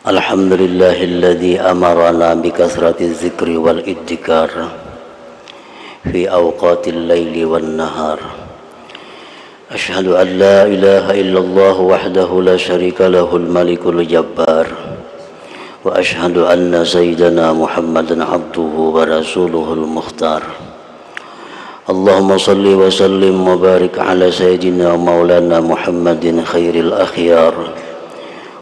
الحمد لله الذي أمرنا بكثرة الذكر والإذكار في أوقات الليل والنهار. أشهد أن لا إله إلا الله وحده لا شريك له الملك الجبار، وأشهد أن سيدنا محمدا عبده ورسوله المختار. اللهم صل وسلم وبارك على سيدنا مولانا محمد خير الأخيار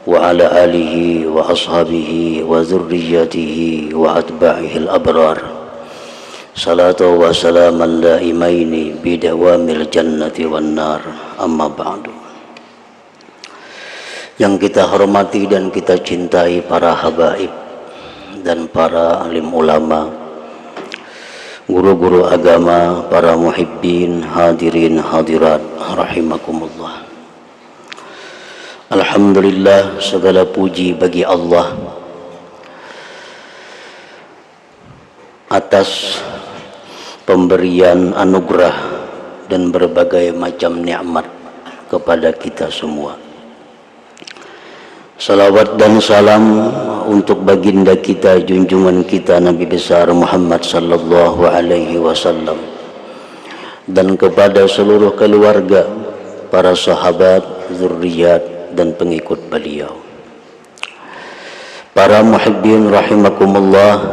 وعلى آله وأصحابه وذريته وأتباعه الأبرار، صلاة وسلاما دائمين بدوام الجنة والنار. أما بعد. Yang kita hormati dan kita cintai para habaib dan para alim ulama, guru-guru agama, para muhibbin, hadirin hadirat rahimakumullah. Alhamdulillah, segala puji bagi Allah atas pemberian anugerah dan berbagai macam nikmat kepada kita semua. Salawat dan salam untuk baginda kita, junjungan kita Nabi besar Muhammad sallallahu alaihi wasallam, dan kepada seluruh keluarga, para sahabat, zuriat dan pengikut beliau. Para muhibbin rahimakumullah,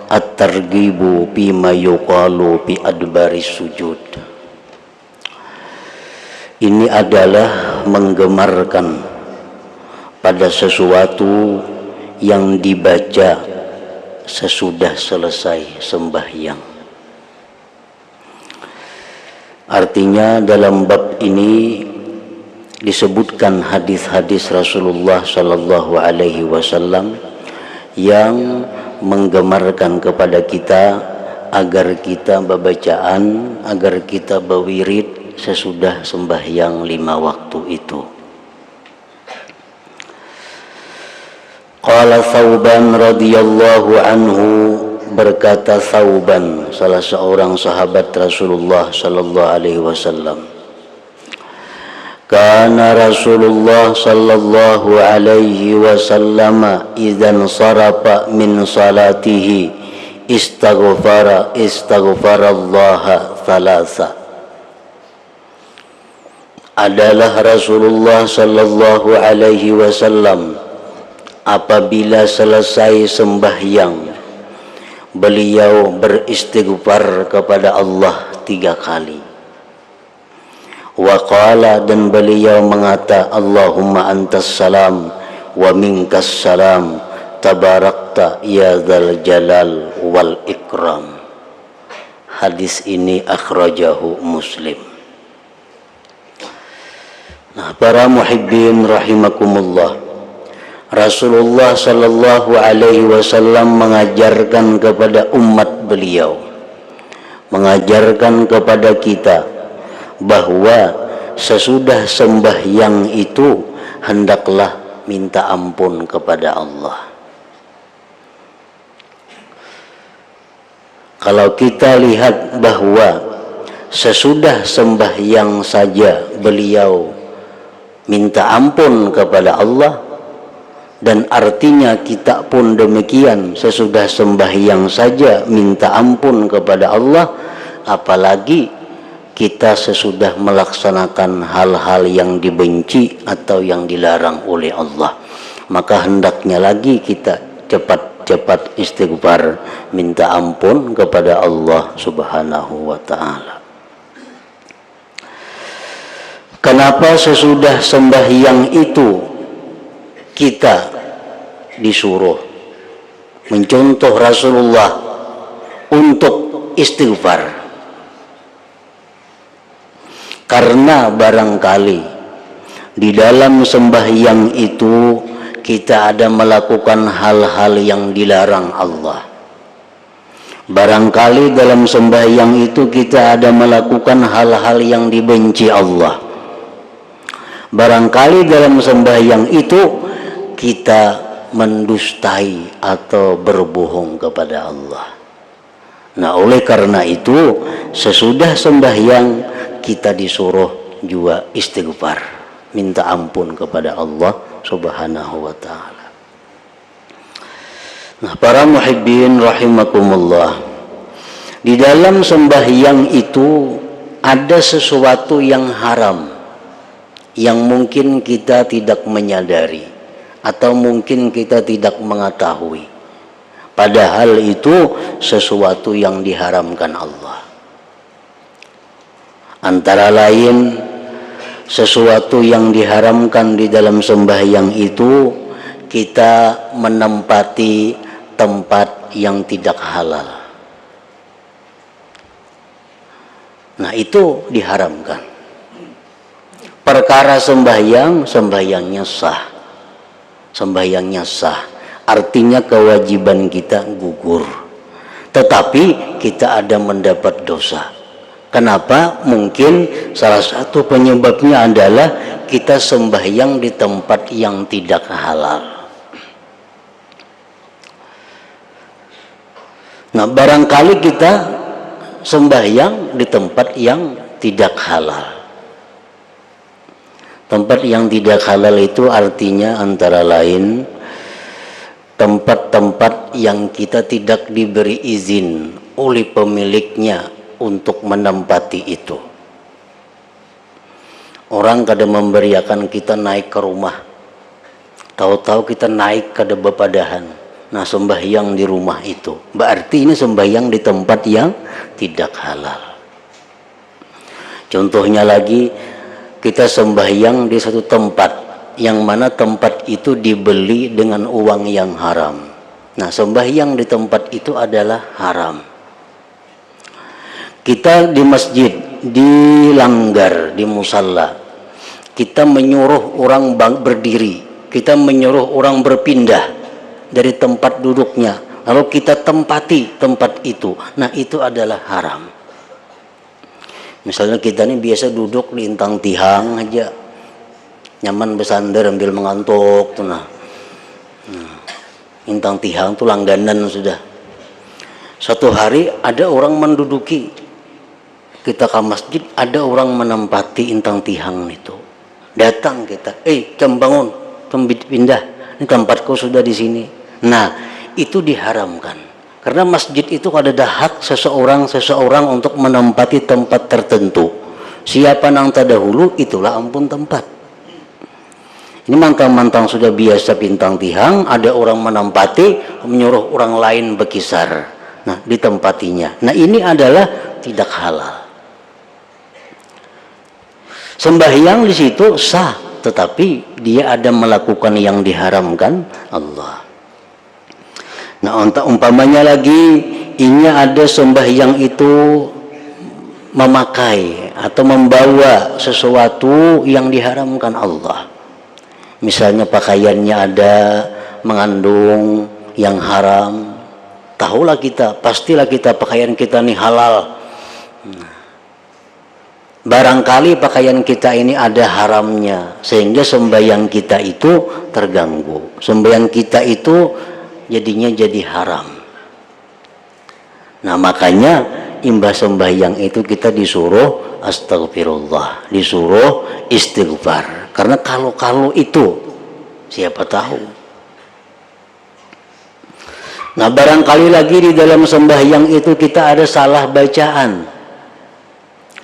at-targhibu bima yuqalu bi adbaris sujud. Ini adalah menggemarkan pada sesuatu yang dibaca sesudah selesai sembahyang. Artinya dalam bab ini disebutkan hadis-hadis Rasulullah sallallahu alaihi wasallam yang menggemarkan kepada kita agar kita bacaan, agar kita berwirid sesudah sembahyang 5 waktu itu. Qala Thauban radhiyallahu anhu, berkata Thauban, salah seorang sahabat Rasulullah sallallahu alaihi wasallam, kana Rasulullah sallallahu alaihi wasallam idzan sarafa min salatihi istaghfarallaha thalatha. Adalah Rasulullah sallallahu alaihi wasallam apabila selesai sembahyang, beliau beristighfar kepada Allah 3 kali. Wa qala, dan beliau mengata, Allahumma antas salam wa minkas salam tabarakta ya dzal jalal wal ikram. Hadis ini akhrajahu Muslim. Nah, para muhibbin rahimakumullah, Rasulullah sallallahu alaihi wasallam mengajarkan kepada umat beliau, mengajarkan kepada kita bahwa sesudah sembahyang itu hendaklah minta ampun kepada Allah. Kalau kita lihat bahwa sesudah sembahyang saja beliau minta ampun kepada Allah, dan artinya kita pun demikian, sesudah sembahyang saja minta ampun kepada Allah, apalagi kita sesudah melaksanakan hal-hal yang dibenci atau yang dilarang oleh Allah. Maka hendaknya lagi kita cepat-cepat istighfar, minta ampun kepada Allah subhanahu wa ta'ala. Kenapa sesudah sembahyang itu kita disuruh mencontoh Rasulullah untuk istighfar? Karena barangkali di dalam sembahyang itu kita ada melakukan hal-hal yang dilarang Allah. Barangkali dalam sembahyang itu kita ada melakukan hal-hal yang dibenci Allah. Barangkali dalam sembahyang itu kita mendustai atau berbohong kepada Allah. Nah, oleh karena itu sesudah sembahyang kita disuruh juga istighfar, minta ampun kepada Allah subhanahu wa ta'ala. Nah, para muhibbin rahimakumullah, di dalam sembahyang itu ada sesuatu yang haram yang mungkin kita tidak menyadari atau mungkin kita tidak mengetahui, padahal itu sesuatu yang diharamkan Allah. Antara lain, sesuatu yang diharamkan di dalam sembahyang itu kita menempati tempat yang tidak halal. Nah, itu diharamkan. Perkara sembahyang, sembahyangnya sah. Sembahyangnya sah. Artinya kewajiban kita gugur. Tetapi kita ada mendapat dosa. Kenapa? Mungkin salah satu penyebabnya adalah kita sembahyang di tempat yang tidak halal. Nah, barangkali kita sembahyang di tempat yang tidak halal. Tempat yang tidak halal itu artinya antara lain tempat-tempat yang kita tidak diberi izin oleh pemiliknya untuk menempati itu. Orang kadang memberiakan kita naik ke rumah, tahu-tahu kita naik ke bepadahan. Nah, sembahyang di rumah itu berarti ini sembahyang di tempat yang tidak halal. Contohnya lagi, kita sembahyang di satu tempat yang mana tempat itu dibeli dengan uang yang haram. Nah, sembahyang di tempat itu adalah haram. Kita di masjid, di langgar, di musalla, kita menyuruh orang berdiri, kita menyuruh orang berpindah dari tempat duduknya, lalu kita tempati tempat itu. Nah, itu adalah haram. Misalnya kita ini biasa duduk di intang tihang aja, nyaman bersandar ambil mengantuk tuh. Nah, intang tihang tuh langganan sudah. Suatu hari ada orang menduduki, kita ke masjid, ada orang menempati intang tihang itu. Datang kita, jam bangun, pindah, ini tempatku sudah di sini. Nah, itu diharamkan. Karena masjid itu ada hak seseorang untuk menempati tempat tertentu. Siapa yang terdahulu, itulah ampun tempat. Ini mantang-mantang sudah biasa bintang tihang, ada orang menempati, menyuruh orang lain berkisar. Nah, ditempatinya. Nah, ini adalah tidak halal. Sembahyang di situ sah, tetapi dia ada melakukan yang diharamkan Allah. Nah, untuk umpamanya lagi, ini ada sembahyang itu memakai atau membawa sesuatu yang diharamkan Allah. Misalnya pakaiannya ada mengandung yang haram. Tahulah kita, pastilah kita pakaian kita ini halal. Barangkali pakaian kita ini ada haramnya, sehingga sembahyang kita itu terganggu. Sembahyang kita itu jadinya jadi haram. Nah, makanya imbas sembahyang itu kita disuruh astagfirullah, disuruh istighfar. Karena kalau itu siapa tahu. Nah, barangkali lagi di dalam sembahyang itu kita ada salah bacaan.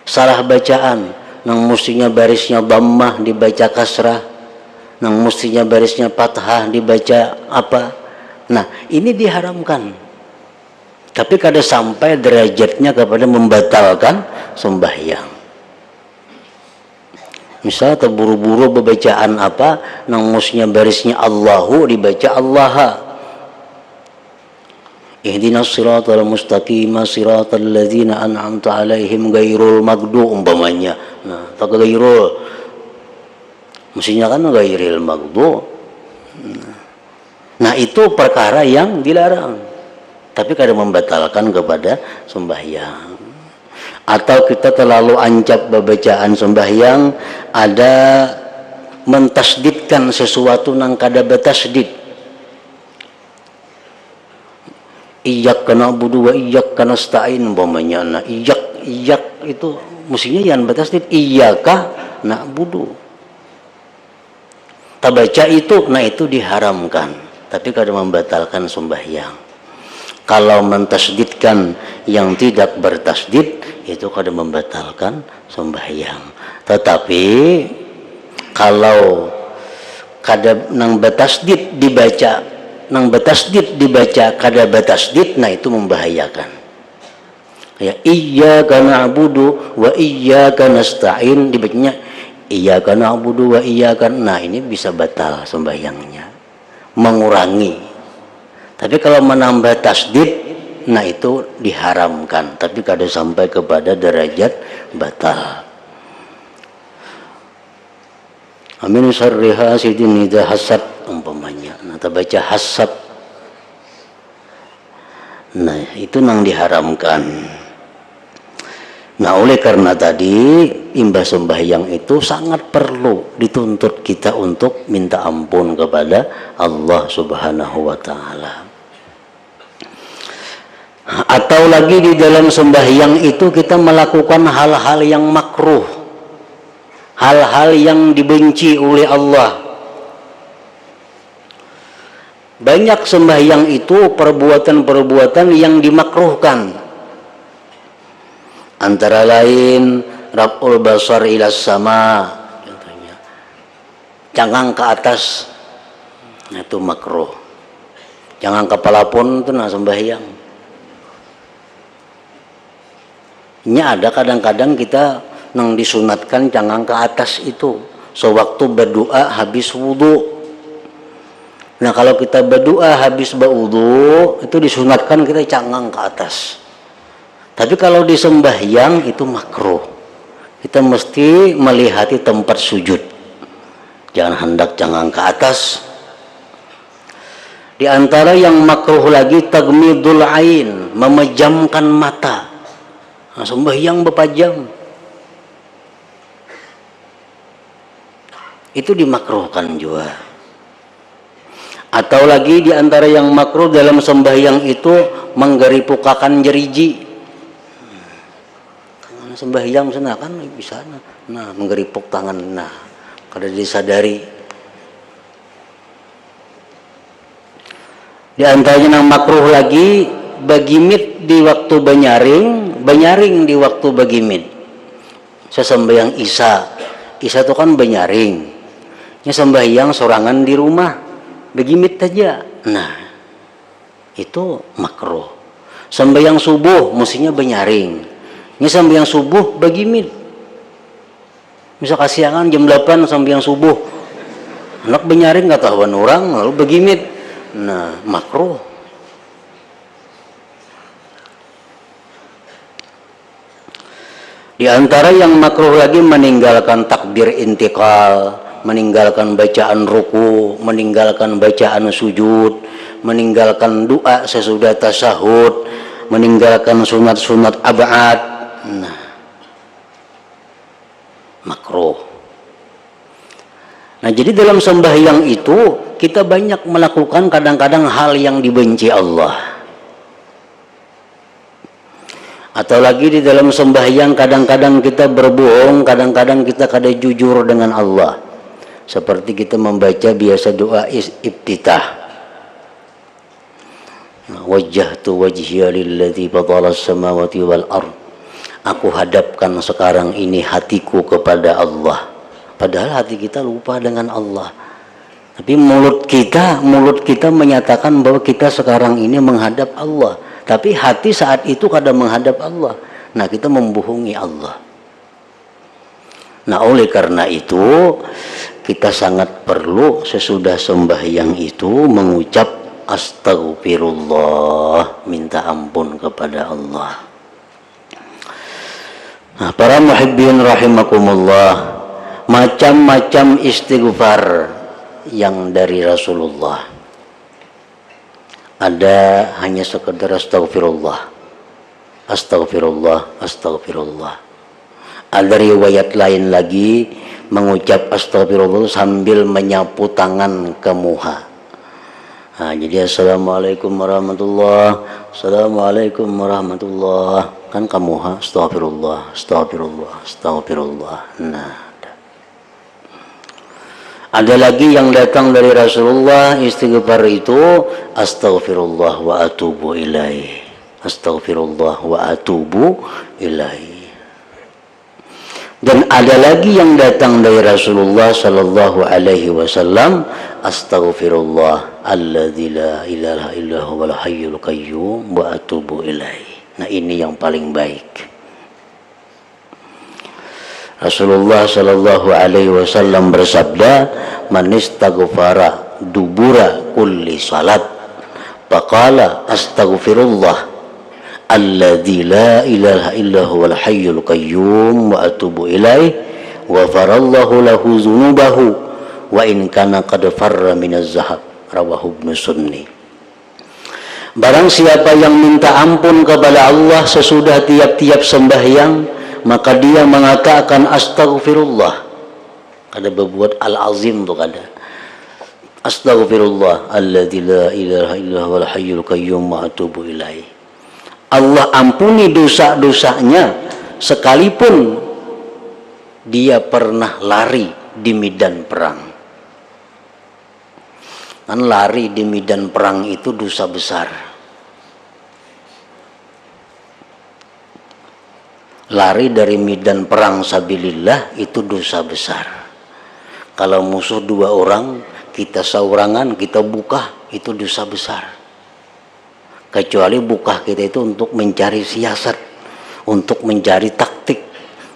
Salah bacaan, nang mestinya barisnya dhammah dibaca kasrah, nang mestinya barisnya fathah dibaca apa. Nah, ini diharamkan. Tapi kada sampai derajatnya kepada membatalkan sembahyang. Misal terburu-buru bacaan apa, nang mestinya barisnya Allahu dibaca Allaha. Ihdinas siratal mustaqim siratal ladzina an'amta 'alaihim ghairul maghdubi umpamanya. Nah, tak ghairul. Mestinya kan ghairil maghdubi. Nah, itu perkara yang dilarang. Tapi kadang membatalkan kepada sembahyang. Atau kita terlalu ancap bacaan sembahyang, ada mentasdidkan sesuatu nang kada batasdid. Iyyaka na'budu wa iyyaka nasta'in umpamanya. Nah, iyyak itu mestinya yang batasdid, iyyaka na'budu. Tabaca itu, nah itu diharamkan. tapi kada membatalkan sembahyang. Kalau mentasdidkan yang tidak bertasdid itu kada membatalkan sembahyang. Tetapi kalau kada nang batasdid dibaca, nang batasdid dibaca kada batasdid, nah itu membahayakan. Ya, iyyaka na'budu wa iyyaka nasta'in dibacanya iyyaka na'budu wa iyyaka, nah ini bisa batal sembahyangnya, mengurangi. Tapi kalau menambah tasdid, nah itu diharamkan, tapi kada sampai kepada derajat batal. Amin syarri hasidin idza hasad umpamanya. Nah, terbaca hasad. Nah, itu nang diharamkan. Nah, oleh karena tadi imbas sembahyang itu sangat perlu dituntut kita untuk minta ampun kepada Allah Subhanahu wa taala. Atau lagi di dalam sembahyang itu kita melakukan hal-hal yang makruh, hal-hal yang dibenci oleh Allah. Banyak sembahyang itu perbuatan-perbuatan yang dimakruhkan. Antara lain raf'ul basar ila sama, contohnya cangkang ke atas, nah itu makruh. Jangan kepala pun itu nah sembahyang. Ini ada kadang-kadang kita nang disunatkan cangkang ke atas itu sewaktu berdoa habis wudu. Nah kalau kita berdoa habis berwudu itu disunatkan kita cangkang ke atas. Tapi kalau di sembahyang itu makruh. Kita mesti melihati tempat sujud. Jangan hendak cangkang ke atas. Di antara yang makruh lagi tagmidul ain, memejamkan mata. Nah, sembahyang berpajam. Itu dimakruhkan juga. Atau lagi di antara yang makruh dalam sembahyang itu menggeripukakan jeriji. Sembahyang sana kan bisa nah menggeripuk tangan, nah kada disadari. Di antaranya yang makruh lagi bagimit di waktu banyaring di waktu bagimit. Sesembahyang isya itu kan banyaring, nya sembahyang sorangan di rumah bagimit saja, nah itu makruh. Sembahyang subuh mestinya banyaring, ini sampai yang subuh bagimit. Misal kasiangan jam 8 sampai yang subuh. Anak benyaring nggak tahuan orang lalu bagimit. Nah, makruh. Di antara yang makruh lagi meninggalkan takbir intikal, meninggalkan bacaan ruku, meninggalkan bacaan sujud, meninggalkan doa sesudah tasyahud, meninggalkan sunat-sunat ab'ad. Nah, makruh. Nah, jadi dalam sembahyang itu kita banyak melakukan kadang-kadang hal yang dibenci Allah. Atau lagi di dalam sembahyang kadang-kadang kita berbohong, kadang-kadang kita kada jujur dengan Allah. Seperti kita membaca biasa doa iftitah. Wajjahtu wajhiya lilladzi fatara as-samawati wal ardh. Aku hadapkan sekarang ini hatiku kepada Allah. Padahal hati kita lupa dengan Allah. Tapi mulut kita menyatakan bahwa kita sekarang ini menghadap Allah. Tapi hati saat itu kadang menghadap Allah. Nah, kita membohongi Allah. Nah, oleh karena itu kita sangat perlu sesudah sembahyang itu mengucap astagfirullah, minta ampun kepada Allah. Nah, para muhibbin rahimakumullah, macam-macam istighfar yang dari Rasulullah. Ada hanya sekedar astagfirullah, astagfirullah, astagfirullah. Ada riwayat lain lagi mengucap astagfirullah sambil menyapu tangan ke muha. Nah, jadi assalamualaikum warahmatullah, assalamualaikum warahmatullah, kan kamu astagfirullah, astagfirullah, astagfirullah. Nah, Ada lagi yang datang dari Rasulullah, istighfar itu astaghfirullah wa atubu ilaih. Astaghfirullah wa atubu ilaih. Dan ada lagi yang datang dari Rasulullah sallallahu alaihi wasallam, astaghfirullah alladzi la ilaha illa huwal hayyul qayyum wa atubu ilaih. Nah, ini yang paling baik. Rasulullah sallallahu alaihi wasallam bersabda, man istaghfara dubura kulli salat faqala astaghfirullah alladzi la ilaha illa huwal hayyul qayyum wa atubu ilaih wa farallahu lahu dzunubahu wa in kana qad farra minaz zahab, rawahu Ibnu Sunni. Barang siapa yang minta ampun kepada Allah sesudah tiap-tiap sembahyang, maka dia mengatakan astaghfirullah. Kada berbuat al-azim tu kada. Astaghfirullah alladzi la ilaha illa huwal hayyul qayyum wa atubu ilaih. Allah ampuni dosa-dosanya sekalipun dia pernah lari di medan perang. Kan lari di medan perang itu dosa besar. Lari dari medan perang sabilillah itu dosa besar. Kalau musuh 2 orang, kita saurangan, kita buka, itu dosa besar. Kecuali buka kita itu untuk mencari siasat, untuk mencari taktik.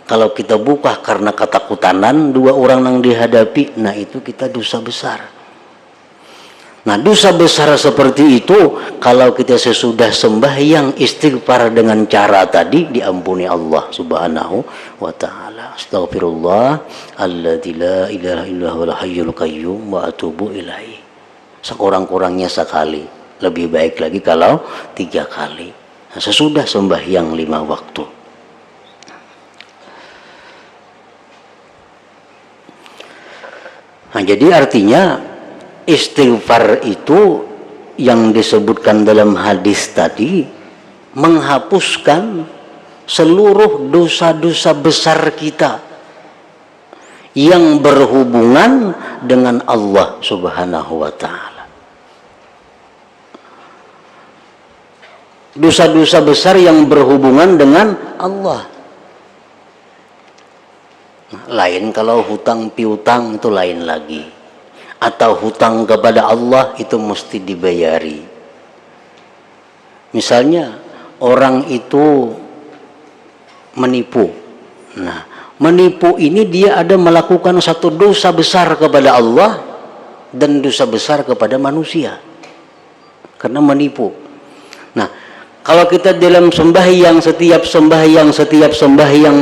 Kalau kita buka karena ketakutanan 2 orang yang dihadapi, nah itu kita dosa besar. Nah, dosa besar seperti itu kalau kita sesudah sembahyang istighfar dengan cara tadi, diampuni Allah Subhanahu wa taala. Astaghfirullah alladzi la ilaha illa huwal hayyul qayyum wa atubu ilaih. Sekurang-kurangnya sekali, lebih baik lagi kalau 3 kali. Nah, sesudah sembahyang 5 waktu. Nah, jadi artinya istighfar itu yang disebutkan dalam hadis tadi menghapuskan seluruh dosa-dosa besar kita yang berhubungan dengan Allah Subhanahu wa taala. Dosa-dosa besar yang berhubungan dengan Allah. Nah, lain kalau hutang piutang itu lain lagi. Atau hutang kepada Allah itu mesti dibayari. Misalnya orang itu menipu. Nah, menipu ini dia ada melakukan satu dosa besar kepada Allah dan dosa besar kepada manusia karena menipu. Nah, kalau kita dalam setiap sembahyang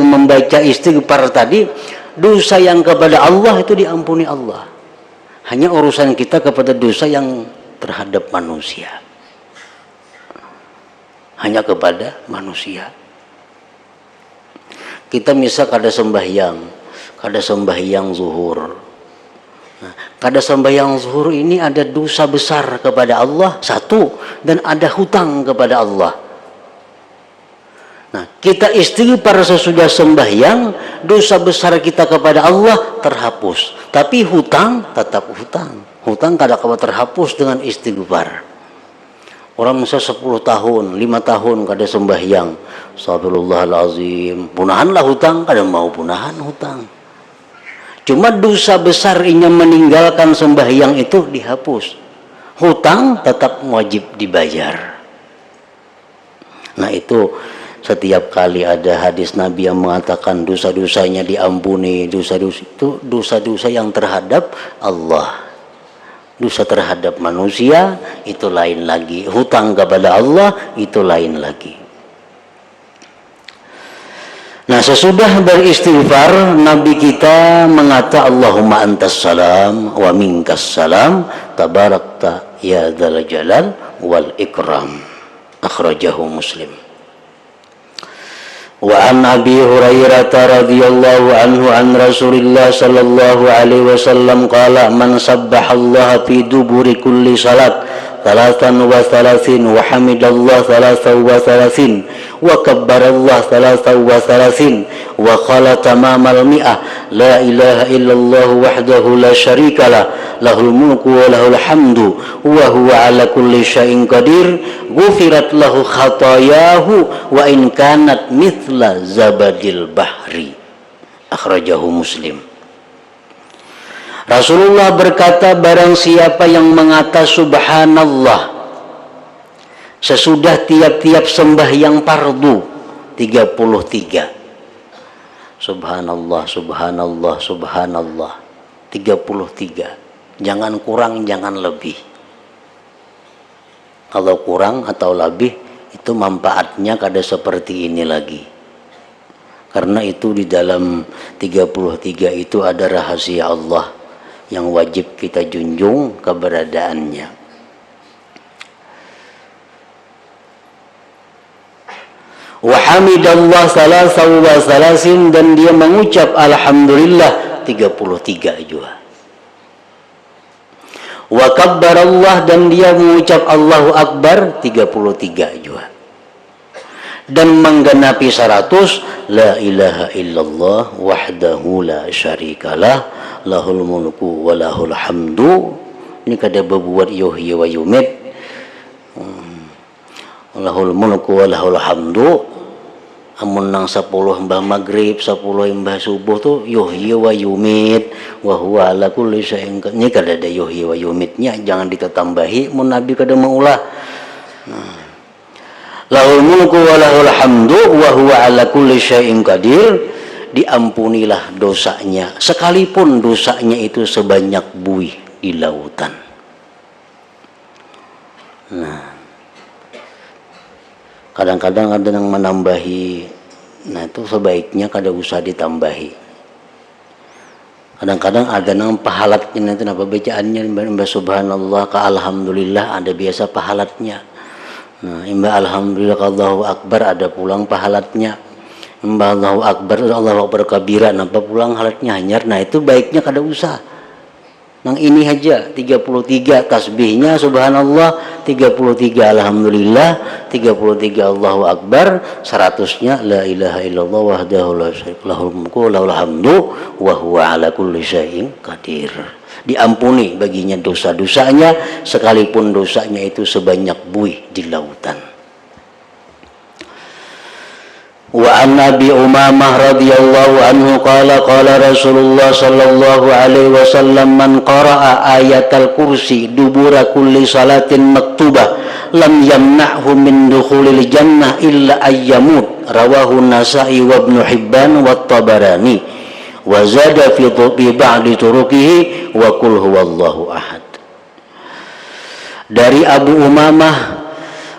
membaca istighfar tadi, dosa yang kepada Allah itu diampuni Allah. Hanya urusan kita kepada dosa yang terhadap manusia. Hanya kepada manusia. Kita misal kada sembahyang zuhur. Nah, kada sembahyang zuhur ini ada dosa besar kepada Allah satu, dan ada hutang kepada Allah. Nah, kita istighfar sesudah sembahyang, dosa besar kita kepada Allah terhapus. Tapi hutang tetap hutang. Hutang kada kawa terhapus dengan istighfar. Orang misal 10 tahun, 5 tahun kada sembahyang, astagfirullahalazim, punahanlah hutang, kada mau punahan hutang. Cuma dosa besar inya meninggalkan sembahyang itu dihapus. Hutang tetap wajib dibayar. Nah, itu setiap kali ada hadis Nabi yang mengatakan dosa-dosanya diampuni, dosa-dosa itu dosa-dosa yang terhadap Allah. Dosa terhadap manusia itu lain lagi. Hutang kepada Allah itu lain lagi. Nah, sesudah beristighfar, Nabi kita mengata Allahumma antas salam wa minkas salam tabarakta ya dzal jalal wal ikram. Akhrajahu Muslim. Wa an Abi Hurairah radhiyallahu anhu an Rasulillah sallallahu alaihi wasallam qala man sabbahallaha fi duburi kulli salat salatan wa salasin wa hamidallah salatan wa salasin wa kabbarallah salatan wa salasin wa qala tamamal mi'ah la ilaha illallah wahdahu la syarikalah lahul mulku wa lahul hamdu wa huwa ala kulli syai'in qadir ghufirat lahu khatayahu wa in kanat mithla zabadil bahri. Akhrajahu Muslim. Rasulullah berkata, barang siapa yang mengata subhanallah sesudah tiap-tiap sembahyang fardu 33. Subhanallah, subhanallah, subhanallah 33. Jangan kurang, jangan lebih. Kalau kurang atau lebih itu manfaatnya kada seperti ini lagi. Karena itu di dalam 33 itu ada rahasia Allah yang wajib kita junjung keberadaannya. Wa hamidallah salasan wa salasin, dan dia mengucap alhamdulillah 33 juga. Wa kabbarallah, dan dia mengucap Allahu Akbar 33 juga. Dan menggenapi 100 la ilaha illallah wahdahu la syarikalah lahul mulku wa lahul hamdu. Ini kada berbuat yuhyi wa yumit, lahul mulku wa lahul hamdu. Amun nang 10 mbah maghrib 10 mbah subuh tu yuhyi wa yumit wa huwa ala kulli syai'in qadir. Ini kada ada yuhyi wa yumitnya, jangan ditatambahi mun nabi kada mengulah. Lahul mulku wa lahul hamdu wa huwa ala kulli syai'in qadir. Diampunilah dosanya sekalipun dosanya itu sebanyak buih di lautan. Nah, kadang-kadang ada yang menambahi, nah itu sebaiknya kada usah ditambahi. Kadang-kadang ada yang pahalatnya, itu apa bacaannya, mbak subhanallah ke alhamdulillah ada biasa pahalatnya. Nah, imba alhamdulillah Allahu akbar ada pulang pahalatnya. Imba Allahu akbar Allahu akbar kabira napa pulang halatnya hanyar. Nah, itu baiknya kada usah. Nang ini aja 33 tasbihnya subhanallah, 33 alhamdulillah, 33 Allahu akbar, 100-nya la ilaha illallah wahdahu la syarika lahul mulku wa lahul hamdu wa huwa ala kulli syai'in qadir. Diampuni baginya dosa-dosanya sekalipun dosanya itu sebanyak buih di lautan. Wa an Abi Umamah radhiyallahu anhu qala qala Rasulullah sallallahu alaihi wasallam man qara'a ayatal kursi dubura kulli salatin maktubah lam yamna'hu min dukhulil jannah illa ayyamut. Rawahu Nasa'i wa Ibnu Hibban wa Tabarani wa zada fi ba'di turuqihi wa qul huwallahu ahad. Dari Abu Umamah,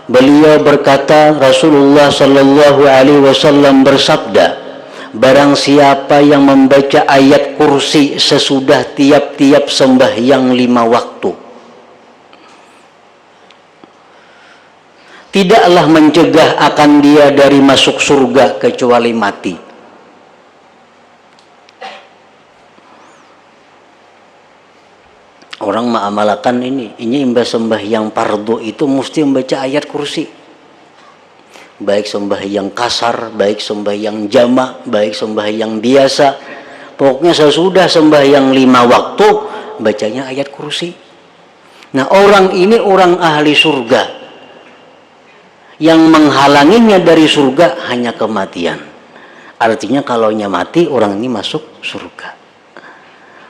beliau berkata, Rasulullah sallallahu alaihi wasallam bersabda, barang siapa yang membaca ayat kursi sesudah tiap-tiap sembahyang 5 waktu, tidaklah mencegah akan dia dari masuk surga kecuali mati. Orang mengamalkan ini imbas sembahyang fardu itu mesti membaca ayat kursi. Baik sembahyang kasar, baik sembahyang jamak, baik sembahyang biasa. Pokoknya sesudah sembahyang 5 waktu bacanya ayat kursi. Nah, orang ini orang ahli surga. Yang menghalanginya dari surga hanya kematian. Artinya kalaunya mati orang ini masuk surga.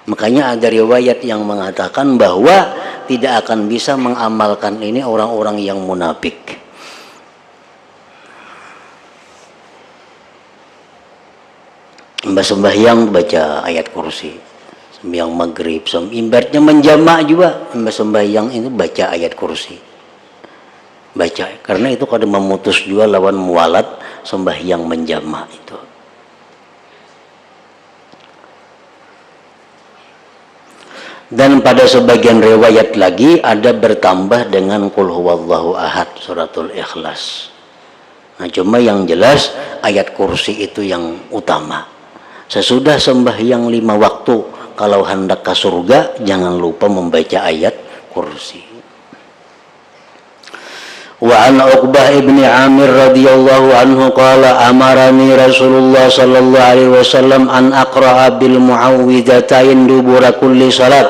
Makanya ada riwayat yang mengatakan bahwa tidak akan bisa mengamalkan ini orang-orang yang munafik. Sembahyang baca ayat kursi, sembahyang maghrib, ibaratnya menjamak juga, sembahyang itu baca ayat kursi. Baca, karena itu kada memutus juga lawan mualat sembahyang menjamak itu. Dan pada sebagian riwayat lagi ada bertambah dengan qul huwallahu ahad suratul ikhlas. Nah, cuma yang jelas ayat kursi itu yang utama. Sesudah sembahyang 5 waktu kalau hendak ke surga jangan lupa membaca ayat kursi. Wa an Uqbah ibni Amir radhiyallahu anhu qala amarani Rasulullah sallallahu alaihi wasallam an aqra'a bil muawwidzatain dubura kulli salat.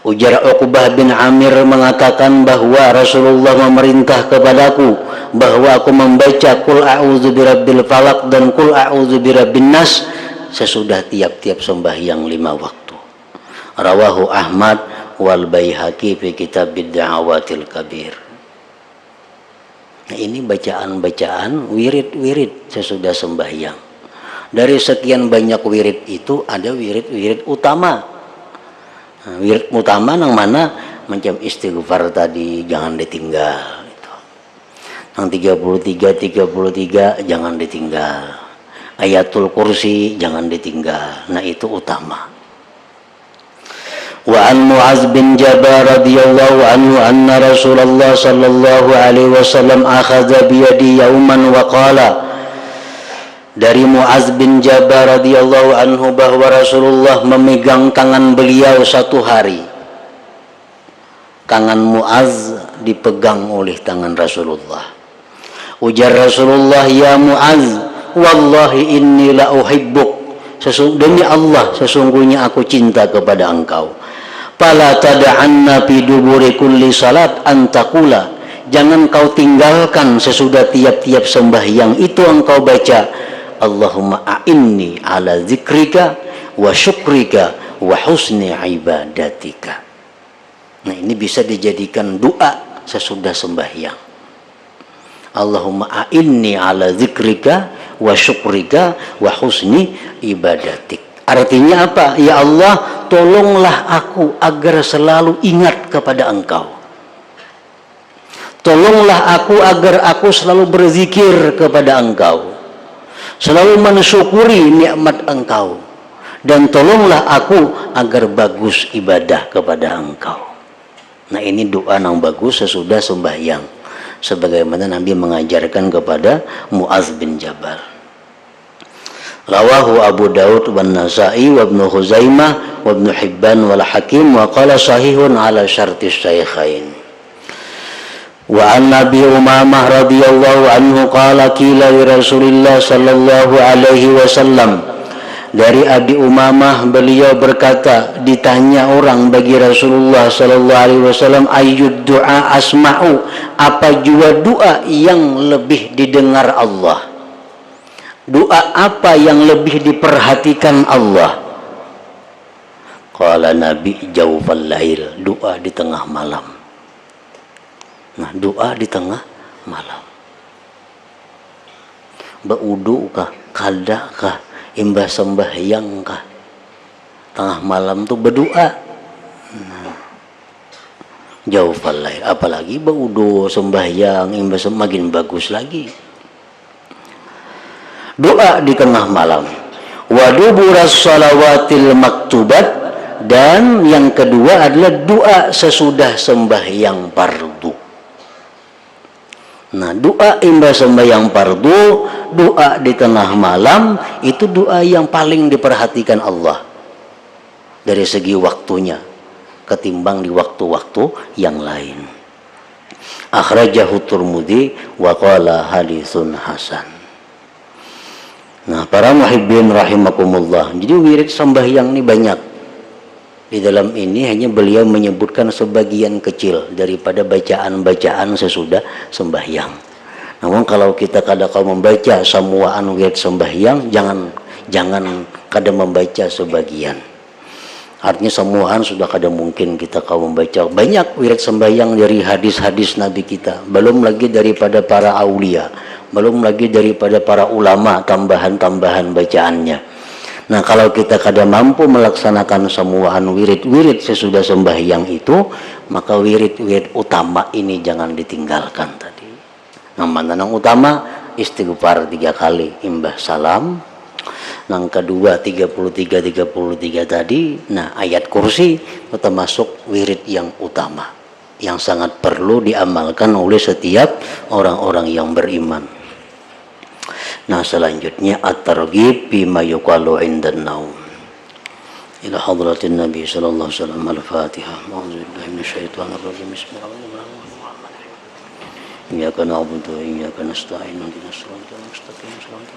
Ujar Uqbah bin Amir mengatakan bahwa Rasulullah memerintah kepadaku bahwa aku membaca Qul a'udzu birabbil falaq dan Qul a'udzu birabbin nas sesudah tiap-tiap sembahyang 5 waktu. Rawahu Ahmad wal Baihaqi fi kitab Bid-Da'awatil Kabir. Nah, ini bacaan-bacaan wirid-wirid sesudah sembahyang. Dari sekian banyak wirid itu ada wirid-wirid utama. Nah, wirid utama yang mana macam istighfar tadi jangan ditinggal. Yang 33 jangan ditinggal. Ayatul Kursi jangan ditinggal. Nah, itu utama. Wa an Mu'adz bin Jabal radhiyallahu anhu anna Rasulullah sallallahu alaihi wasallam akhadha bi yadi yauman wa qala. Dari Mu'adz bin Jabal radhiyallahu anhu bahwa Rasulullah memegang tangan beliau satu hari. Tangan Mu'adz dipegang oleh tangan Rasulullah. Ujar Rasulullah, ya Mu'adz, wallahi inni la uhibbuk. Demi Allah, sesungguhnya aku cinta kepada engkau. Fala tada'anna fi duburi kulli salat antakula. Jangan kau tinggalkan sesudah tiap-tiap sembahyang itu engkau baca Allahumma a'inni ala zikrika wa syukrika wa husni ibadatika. Nah, ini bisa dijadikan doa sesudah sembahyang. Allahumma a'inni ala zikrika wa syukrika wa husni ibadatik. Artinya apa? Ya Allah, tolonglah aku agar selalu ingat kepada Engkau. Tolonglah aku agar aku selalu berzikir kepada Engkau, selalu mensyukuri nikmat Engkau, dan tolonglah aku agar bagus ibadah kepada Engkau. Nah, ini doa yang bagus sesudah sembahyang, sebagaimana Nabi mengajarkan kepada Mu'adz bin Jabal. Rawahu Abu Daud wa Nasa'i wa Ibnu Khuzaimah wa Ibnu Hibban wal Hakim wa qala sahihun ala syartis syaikhain. Wa an Nabi Umamah radhiyallahu anhu qala qila li Rasulillah sallallahu alaihi wasallam. Dari Abi Umamah beliau berkata, ditanya orang bagi Rasulullah sallallahu alaihi wasallam, ayyud du'a asma'u, apa jua doa yang lebih didengar Allah? Doa apa yang lebih diperhatikan Allah? Qala Nabi jawfal lail, doa di tengah malam. Nah, doa di tengah malam. Baudu kah, kada kah, imbah sembahyang kah, tengah malam tuh berdoa. Nah, jawfal lail, apalagi baudu sembahyang imbah semakin bagus lagi. Doa di tengah malam. Wa duburas shalawatil maktubat, dan yang kedua adalah doa sesudah sembahyang fardu. Nah, doa imbas sembahyang fardu, doa di tengah malam itu doa yang paling diperhatikan Allah dari segi waktunya ketimbang di waktu-waktu yang lain. Akhrajahu Tirmidzi wa qala haditsun hasan. Nah, para muhibbin rahimakumullah, jadi wirid sembahyang ini banyak. Di dalam ini hanya beliau menyebutkan sebagian kecil daripada bacaan-bacaan sesudah sembahyang. Namun kalau kita kadang membaca semuaan wirid sembahyang, jangan kadang membaca sebagian. Artinya semuaan sudah kadang mungkin kita kau membaca banyak wirid sembahyang dari hadis-hadis Nabi kita, belum lagi daripada para aulia, belum lagi daripada para ulama tambahan-tambahan bacaannya. Nah, kalau kita kadang mampu melaksanakan semuaan wirid-wirid sesudah sembahyang itu, maka wirid-wirid utama ini jangan ditinggalkan tadi. Yang mana yang utama? Istighfar 3 kali imbah salam. Yang kedua 33 tadi. Nah, ayat kursi itu termasuk wirid yang utama, yang sangat perlu diamalkan oleh setiap orang-orang yang beriman. Nah, selanjutnya at-targhib bima yuqalu 'indan naum. Ila hadratin Nabi sallallahu alaihi wasallam al-Fatihah. A'udzu billahi minasyaitonir rajim. Bismillahirrahmanirrahim. إياك نعبد وإياك نستعين اهدنا الصراط المستقيم صراط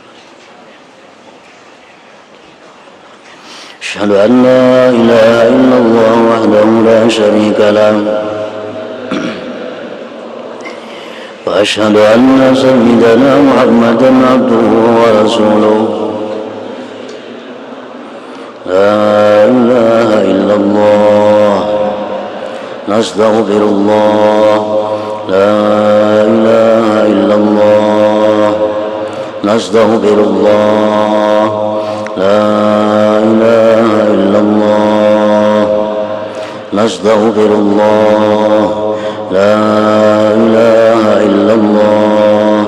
أشهد أن لا إله إلا الله وحده لا شريك له وأشهد أن سيدنا محمدا عبده ورسوله لا إله إلا الله نستغفر الله لا إله إلا الله نستغفر الله لا إله إلا الله نستغفر الله لا إله إلا الله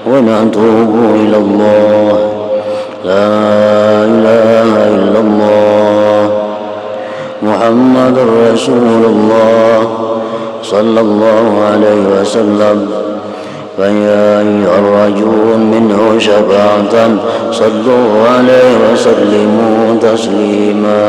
ونتوب إلى الله لا إله إلا الله محمد رسول الله صلى الله عليه وسلم فيا أيها الرجل منه شفاعة صلوا عليه وسلموا تسليما